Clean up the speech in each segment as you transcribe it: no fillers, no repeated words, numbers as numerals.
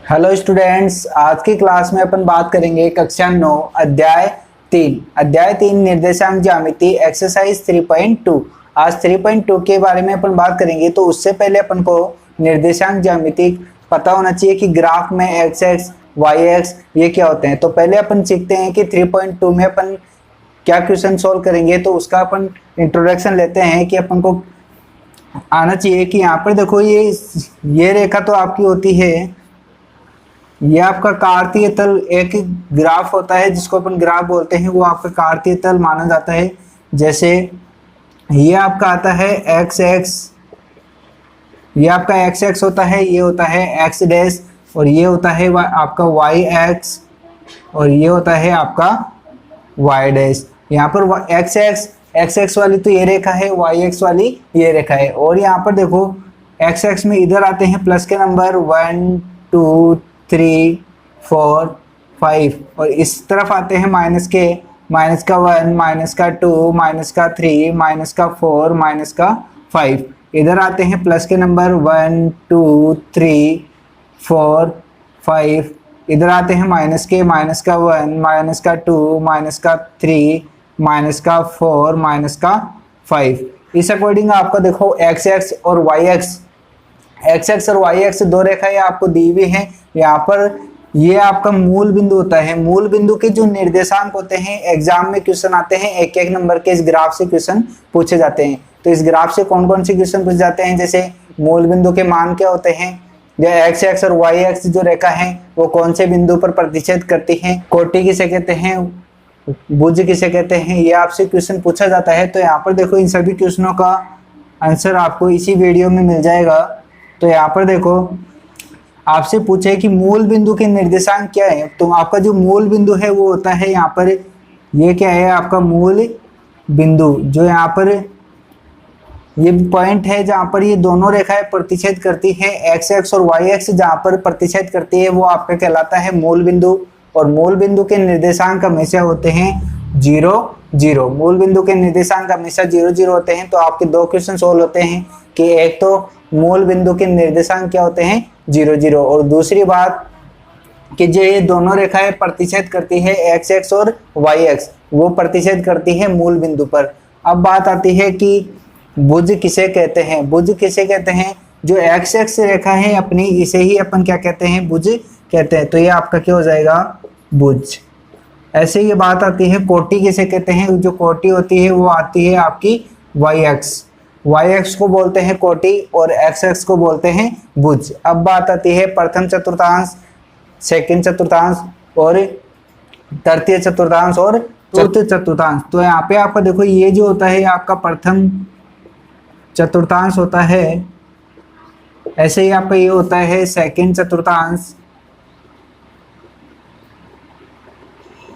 Hello students, आज की class में अपन बात करेंगे कक्षा 9 अध्याय 3 निर्देशांक ज्यामिति एक्सरसाइज 3.2। आज 3.2 के बारे में अपन बात करेंगे। तो उससे पहले अपन को निर्देशांक ज्यामिति पता होना चाहिए कि ग्राफ में एक्स एक्स वाई एक्स ये क्या होते हैं। तो पहले अपन सीखते हैं कि 3.2 में अपन क्या क्वेश्चन सोल्व करेंगे। तो उसका अपन इंट्रोडक्शन लेते हैं कि अपन को आना चाहिए कि यहाँ पर देखो ये रेखा तो आपकी होती है, ये आपका कार्तीय तल एक ग्राफ होता है जिसको अपन ग्राफ बोलते हैं, वो आपका कार्तीय तल माना जाता है। जैसे ये आपका आता है एक्स एक्स, ये आपका एक्स एक्स होता है, ये होता है एक्स डैश, और ये होता है आपका वाई एक्स, और ये होता है आपका वाई डैश। यहाँ पर एक्स एक्स वाली तो ये रेखा है, वाई एक्स वाली ये रेखा है। और यहाँ पर देखो एक्स एक्स में इधर आते हैं प्लस के नंबर 1 2 3 4 5, और इस तरफ आते हैं माइनस का 1 माइनस का 2 माइनस का 3 माइनस का 4 माइनस का 5। इधर आते हैं प्लस के नंबर 1 2 3 4 5, इधर आते हैं माइनस का 1 माइनस का 2 माइनस का 3 माइनस का 4 माइनस का 5। इस अकॉर्डिंग आपका देखो एक्स एक्स और वाई एक्स दो रेखाएं आपको दी हुई हैं। यहाँ पर ये आपका मूल बिंदु होता है। मूल बिंदु के जो निर्देशांक होते हैं एग्जाम में क्वेश्चन आते हैं, एक एक नंबर के इस ग्राफ से क्वेश्चन पूछे जाते हैं। तो इस ग्राफ से कौन कौन से क्वेश्चन पूछे जाते हैं, जैसे मूल बिंदु के मान क्या होते हैं, जो एक्स एक्स और वाई एक्स जो रेखा है वो कौन से बिंदु पर प्रतिच्छेद करती है, कोटि किसे कहते हैं, भुज किसे कहते हैं, ये आपसे क्वेश्चन पूछा जाता है। तो यहाँ पर देखो इन सभी क्वेश्चनों का आंसर आपको इसी वीडियो में मिल जाएगा। तो यहाँ पर देखो आपसे पूछे कि मूल बिंदु के निर्देशांक क्या है। तो आपका जो मूल बिंदु है वो होता है यहाँ पर, ये क्या है आपका मूल बिंदु, जो यहाँ पर ये पॉइंट है जहाँ पर ये दोनों रेखाएं प्रतिच्छेद करती है, एक्स एक्स और वाई एक्स जहाँ पर प्रतिच्छेद करती है वो आपका कहलाता है मूल बिंदु। और मूल बिंदु के निर्देशांक हमेशा होते हैं 0 0। मूल बिंदु के निर्देशांक हमेशा 0 0 होते हैं। तो आपके दो क्वेश्चन सोल्व होते हैं कि एक तो मूल बिंदु के निर्देशांक क्या होते हैं 0 0, और दूसरी बात कि जो ये दोनों रेखाएं प्रतिच्छेद करती है एक्स एक्स और वाई एक्स, वो प्रतिच्छेद करती है मूल बिंदु पर। अब बात आती है कि भुज किसे कहते हैं। भुज किसे कहते हैं, जो एक्स एक्स रेखा है अपनी, इसे ही अपन क्या कहते हैं, भुज कहते हैं। तो ये आपका क्या हो जाएगा, भुज। ऐसे ये बात आती है कोटि किसे कहते हैं, जो कोटि होती है वो आती है आपकी वाई एक्स को बोलते हैं कोटि और एक्स एक्स को बोलते हैं भुज। अब बात आती है प्रथम चतुर्थांश, सेकंड चतुर्थांश और तृतीय चतुर्थांश और चतुर्थ चतुर्थांश। तो यहाँ पे आपका देखो ये जो होता है आपका प्रथम चतुर्थांश होता है, ऐसे ही आपका ये होता है सेकंड चतुर्थांश,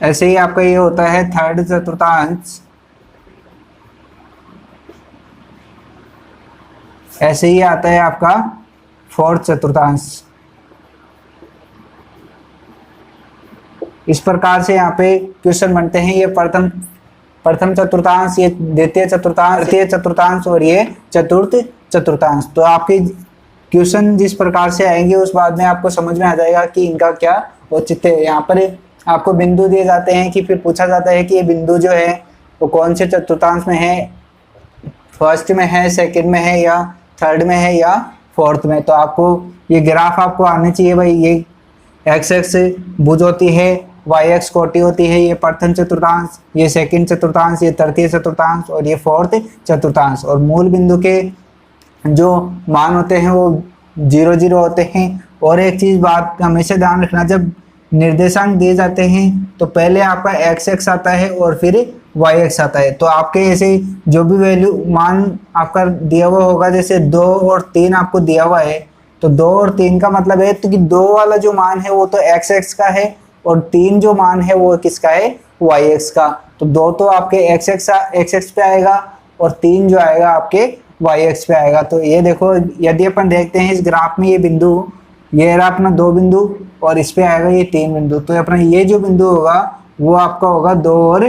ऐसे ही आपका ये होता है थर्ड चतुर्थांश, ऐसे ही आता है आपका फोर्थ चतुर्थांश। इस प्रकार से यहाँ पे क्वेश्चन बनते हैं। ये प्रथम चतुर्थांश, ये द्वितीय चतुर्थांश, तृतीय चतुर्थांश और ये चतुर्थ चतुर्थांश। तो आपके क्वेश्चन जिस प्रकार से आएंगे उस बाद में आपको समझ में आ जाएगा कि इनका क्या औचित्य है। यहाँ पर आपको बिंदु दिए जाते हैं कि फिर पूछा जाता है कि ये बिंदु जो है वो कौन से चतुर्थांश में है, फर्स्ट में है, सेकंड में है, या थर्ड में है, या फोर्थ में। तो आपको ये ग्राफ आपको आने चाहिए भाई। ये एक्स एक्स भुज होती है, वाई एक्स कोटि होती है, ये प्रथम चतुर्थांश, ये सेकंड चतुर्थांश, ये तृतीय चतुर्थांश और ये फोर्थ चतुर्थांश। और मूल बिंदु के जो मान होते हैं वो 0 0 होते हैं। और एक चीज बात हमेशा ध्यान रखना, जब निर्देशांक दिए जाते हैं तो पहले आपका एक्स एक्स आता है और फिर वाई एक्स आता है। तो आपके ऐसे जो भी वैल्यू मान आपका दिया हुआ होगा, जैसे 2 और 3 आपको दिया हुआ है, तो 2 और 3 का मतलब है तो कि 2 वाला जो मान है वो तो एक्स एक्स का है और 3 जो मान है वो किसका है, वाई एक्स का। तो 2 तो आपके एक्स एक्स पे आएगा और 3 जो आएगा आपके वाई एक्स पे आएगा। तो ये देखो, यदि अपन देखते हैं इस ग्राफ में ये बिंदु, ये रहा अपना 2 बिंदु और इस पे आएगा ये 3 बिंदु। तो अपना ये जो बिंदु होगा वो आपका होगा 2 और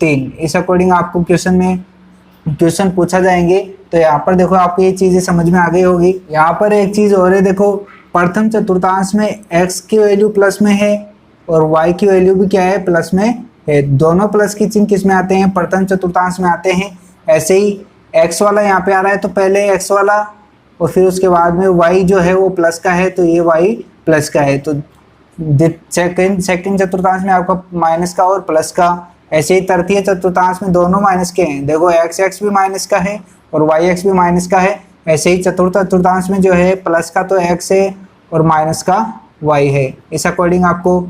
3। इस अकॉर्डिंग आपको क्वेश्चन पूछा जाएंगे। तो यहाँ पर देखो आपको ये चीजें समझ में आ गई होगी। यहाँ पर एक चीज और है, देखो प्रथम चतुर्थांश में x की वैल्यू प्लस में है और y की वैल्यू भी क्या है, प्लस में है। दोनों प्लस के चिन्ह किस में आते हैं, प्रथम चतुर्थांश में आते हैं। ऐसे ही x वाला यहाँ पे आ रहा है तो पहले x वाला और फिर उसके बाद में y जो है वो प्लस का है तो ये y प्लस का है। तो सेकंड चतुर्थांश में आपका माइनस का और प्लस का। ऐसे ही तृतीय चतुर्थांश में दोनों माइनस के हैं, देखो x भी माइनस का है और y भी माइनस का है। ऐसे ही चतुर्थ चतुर्थांश में जो है प्लस का तो x है और माइनस का y है। इस अकॉर्डिंग आपको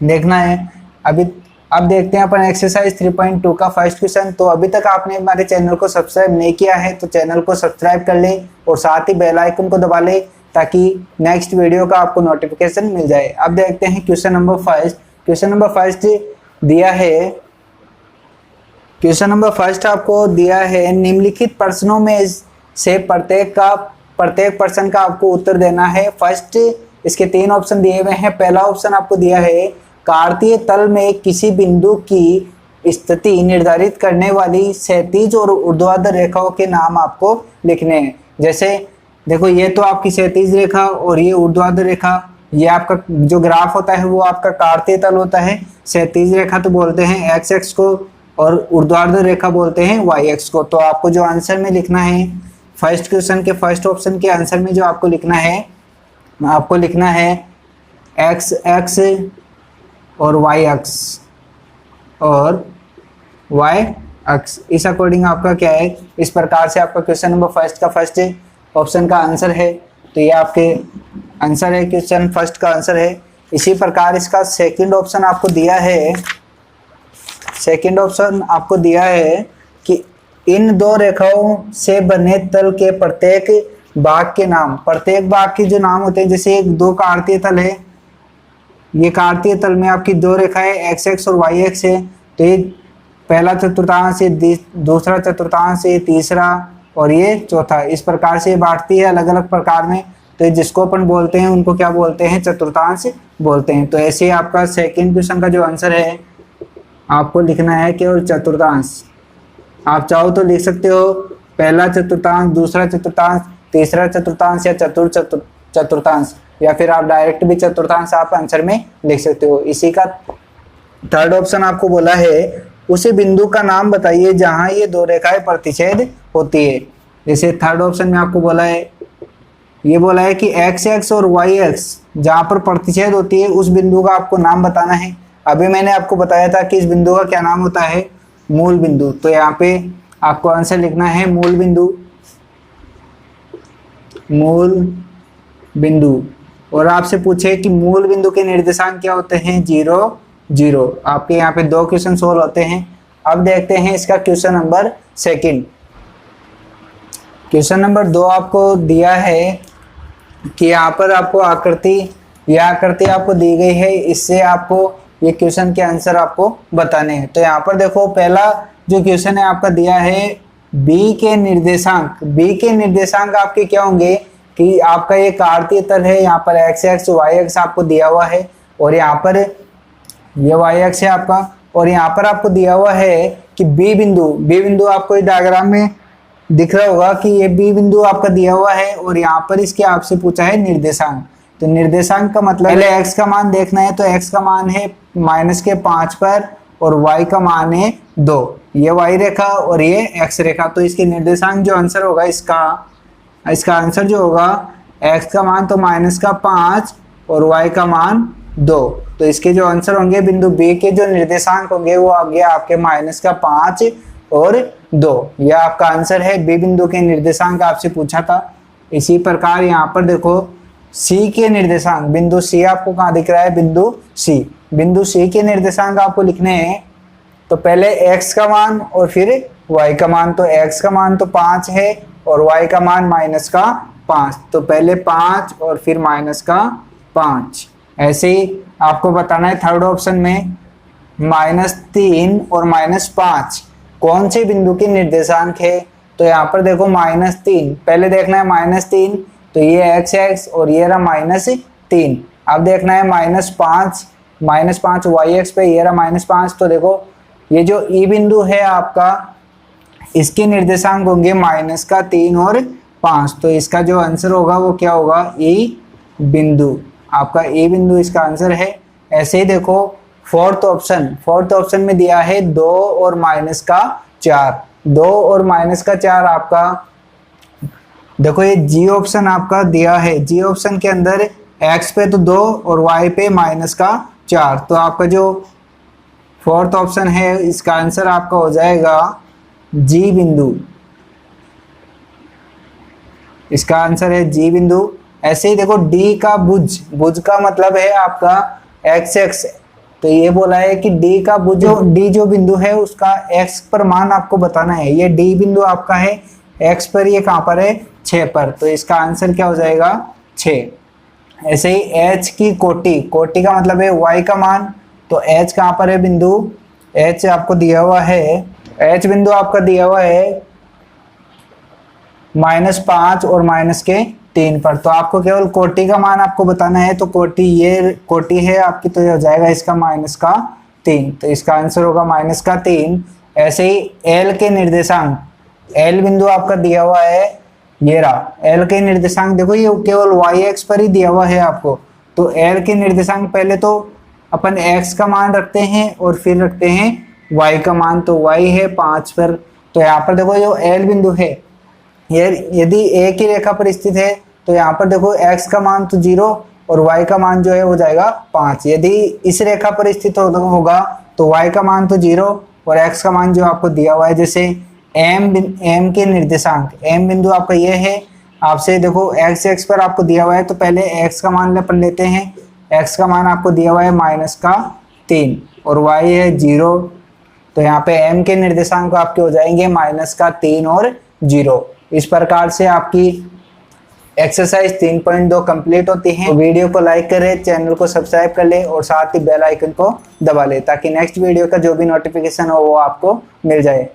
देखना है। अब देखते हैं अपन एक्सरसाइज 3.2 का फर्स्ट क्वेश्चन। तो अभी तक आपने हमारे चैनल को सब्सक्राइब नहीं किया है तो चैनल को सब्सक्राइब कर लें और साथ ही बेल आइकन को दबा लें ताकि नेक्स्ट वीडियो का आपको नोटिफिकेशन मिल जाए। अब देखते हैं question number first. Question number first दिया है, क्वेश्चन नंबर फर्स्ट आपको दिया है निम्नलिखित प्रश्नों में से प्रत्येक प्रश्न का आपको उत्तर देना है। फर्स्ट इसके 3 ऑप्शन दिए हुए हैं। पहला ऑप्शन आपको दिया है कार्तीय तल में किसी बिंदु की स्थिति निर्धारित करने वाली क्षैतिज और ऊर्ध्वाधर रेखाओं के नाम आपको लिखने हैं। जैसे देखो ये तो आपकी क्षैतिज रेखा और ये ऊर्ध्वाधर रेखा, ये आपका जो ग्राफ होता है वो आपका कार्तीय तल होता है। क्षैतिज रेखा तो बोलते हैं एक्स एक्स को और ऊर्ध्वाधर रेखा बोलते हैं वाई एक्स को। तो आपको जो आंसर में लिखना है फर्स्ट क्वेश्चन के फर्स्ट ऑप्शन के आंसर में जो आपको लिखना है एक्स एक्स और वाई एक्स और वाई एक्स। इस अकॉर्डिंग आपका क्या है, इस प्रकार से आपका क्वेश्चन नंबर फर्स्ट का फर्स्ट ऑप्शन का आंसर है। तो ये आपके आंसर है, क्वेश्चन फर्स्ट का आंसर है। इसी प्रकार इसका सेकंड ऑप्शन आपको दिया है। सेकंड ऑप्शन आपको दिया है कि इन 2 रेखाओं से बने तल के प्रत्येक भाग के नाम, प्रत्येक भाग के जो नाम होते हैं, जैसे एक 2 कार्तीय तल है, ये कार्तीय तल में आपकी 2 रेखाएं एक्स एक्स और वाई एक्स है। तो ये पहला चतुर्थांश, ये दूसरा चतुर्थांश, ये तीसरा और ये चौथा। इस प्रकार से बांटती है अलग अलग प्रकार में। तो जिसको अपन बोलते हैं उनको क्या बोलते हैं, चतुर्थांश बोलते हैं। तो ऐसे ही आपका सेकंड क्वेश्चन का जो आंसर है आपको लिखना है केवल चतुर्थांश। आप चाहो तो लिख सकते हो पहला चतुर्थांश, दूसरा चतुर्थांश, तीसरा चतुर्थांश या चतुर्थ चतुर्थांश, या फिर आप डायरेक्ट भी चतुर्थांश आप आंसर में लिख सकते हो। इसी का थर्ड ऑप्शन आपको बोला है उसी बिंदु का नाम बताइए जहां ये 2 रेखाएं प्रतिच्छेद होती है। जैसे थर्ड ऑप्शन में आपको बोला है, ये बोला है कि एक्स एक्स और वाई एक्स जहां पर प्रतिच्छेद होती है उस बिंदु का आपको नाम बताना है। अभी मैंने आपको बताया था कि इस बिंदु का क्या नाम होता है, मूल बिंदु। तो यहाँ पे आपको आंसर लिखना है मूल बिंदु, मूल बिंदु। और आपसे पूछे कि मूल बिंदु के निर्देशांक क्या होते हैं, 0 0। आपके यहाँ पे 2 क्वेश्चन सोल्व होते हैं। अब देखते हैं इसका question number second. Question number 2 आपको दिया है कि यहाँ पर आपको यह आकृति आपको दी गई है, इससे आपको ये क्वेश्चन के आंसर आपको बताने हैं। तो यहाँ पर देखो पहला जो क्वेश्चन है आपका दिया है बी के निर्देशांक आपके क्या होंगे कि आपका ये कार्तीय तल है, यहाँ पर एक्स एक्स वाई एक्स आपको दिया हुआ है और यहाँ पर ये वाई एक्स है आपका, और यहाँ पर आपको दिया हुआ है कि बी बिंदु आपको इस डायग्राम में दिख रहा होगा कि ये बी बिंदु आपका दिया हुआ है और यहाँ पर इसके आपसे पूछा है निर्देशांक। तो निर्देशांक का मतलब पहले x का मान देखना है। तो x का मान है -5 पर और y का मान है 2। ये y रेखा और ये x रेखा। तो इसके निर्देशांक जो आंसर होगा इसका आंसर जो होगा x का मान तो -5 और y का मान 2। तो इसके जो आंसर होंगे बिंदु B के जो निर्देशांक होंगे वो आ गया आपके -5 और 2। यह आपका आंसर है। बी बिंदु के निर्देशांक आपसे पूछा था। इसी प्रकार यहाँ पर देखो C के निर्देशांक, बिंदु C आपको कहाँ दिख रहा है, बिंदु C के निर्देशांक आपको लिखने हैं। तो पहले x का मान और फिर y का मान। तो x का मान तो 5 है और y का मान -5। तो पहले 5 और फिर -5। ऐसे ही आपको बताना है थर्ड ऑप्शन में -3 और -5 कौन से बिंदु के निर्देशांक है। तो यहाँ पर देखो -3, पहले देखना है -3, तो ये एक्स एक्स और ये रहा -3। अब देखना है -5 वाई एक्स पे, ये रहा -5। तो देखो ये जो ई बिंदु है आपका, इसके निर्देशांक होंगे -3 और 5। तो इसका जो आंसर होगा वो क्या होगा, ई बिंदु, आपका ए बिंदु इसका आंसर है। ऐसे ही देखो फोर्थ ऑप्शन में दिया है 2 और -4, 2 और -4 आपका, देखो ये जी ऑप्शन आपका दिया है, जी ऑप्शन के अंदर x पे तो 2 और y पे -4, तो आपका जो फोर्थ ऑप्शन है इसका आंसर आपका हो जाएगा जी बिंदु, इसका आंसर है जी बिंदु। ऐसे ही देखो डी का भुज का मतलब है आपका x, तो ये बोला है कि डी का भुज, डी जो बिंदु है उसका x पर मान आपको बताना है। ये डी बिंदु आपका है x पर, ये कहाँ पर है 6 पर, तो इसका आंसर क्या हो जाएगा 6। ऐसे ही h की कोटि का मतलब है y का मान, तो h कहाँ पर है बिंदु, h आपको दिया हुआ है, h बिंदु आपका दिया हुआ है -5 और -3 पर, तो आपको केवल कोटि का मान आपको बताना है। तो ये कोटि है आपकी, तो ये हो जाएगा इसका -3, तो इसका आंसर होगा -3। ऐसे ही एल के निर्देशांक, एल बिंदु आपका दिया हुआ है, ये रहा एल के निर्देशांक, देखो ये केवल y एक्स पर ही दिया हुआ है आपको, तो एल के निर्देशांक पहले तो अपन x का मान रखते हैं और फिर रखते हैं y का मान, तो y है 5 पर। तो यहाँ पर देखो जो एल बिंदु है ये यदि एक ही रेखा पर स्थित है, तो यहाँ पर देखो x का मान तो 0 और y का मान जो है वो जाएगा 5। यदि इस रेखा पर स्थित होगा तो y का मान तो 0 और x का मान जो आपको दिया हुआ है, जैसे m के निर्देशांक, m बिंदु आपका ये है, आपसे देखो x पर आपको दिया हुआ है, तो पहले x का मान अपन लेते हैं, x का मान आपको दिया हुआ है -3 और y है 0, तो यहाँ पे m के निर्देशांक आपके हो जाएंगे -3 और 0। इस प्रकार से आपकी एक्सरसाइज 3.2 कंप्लीट होती है। तो वीडियो को लाइक करें, चैनल को सब्सक्राइब कर ले और साथ ही बेल आइकन को दबा ले, ताकि नेक्स्ट वीडियो का जो भी नोटिफिकेशन हो वो आपको मिल जाए।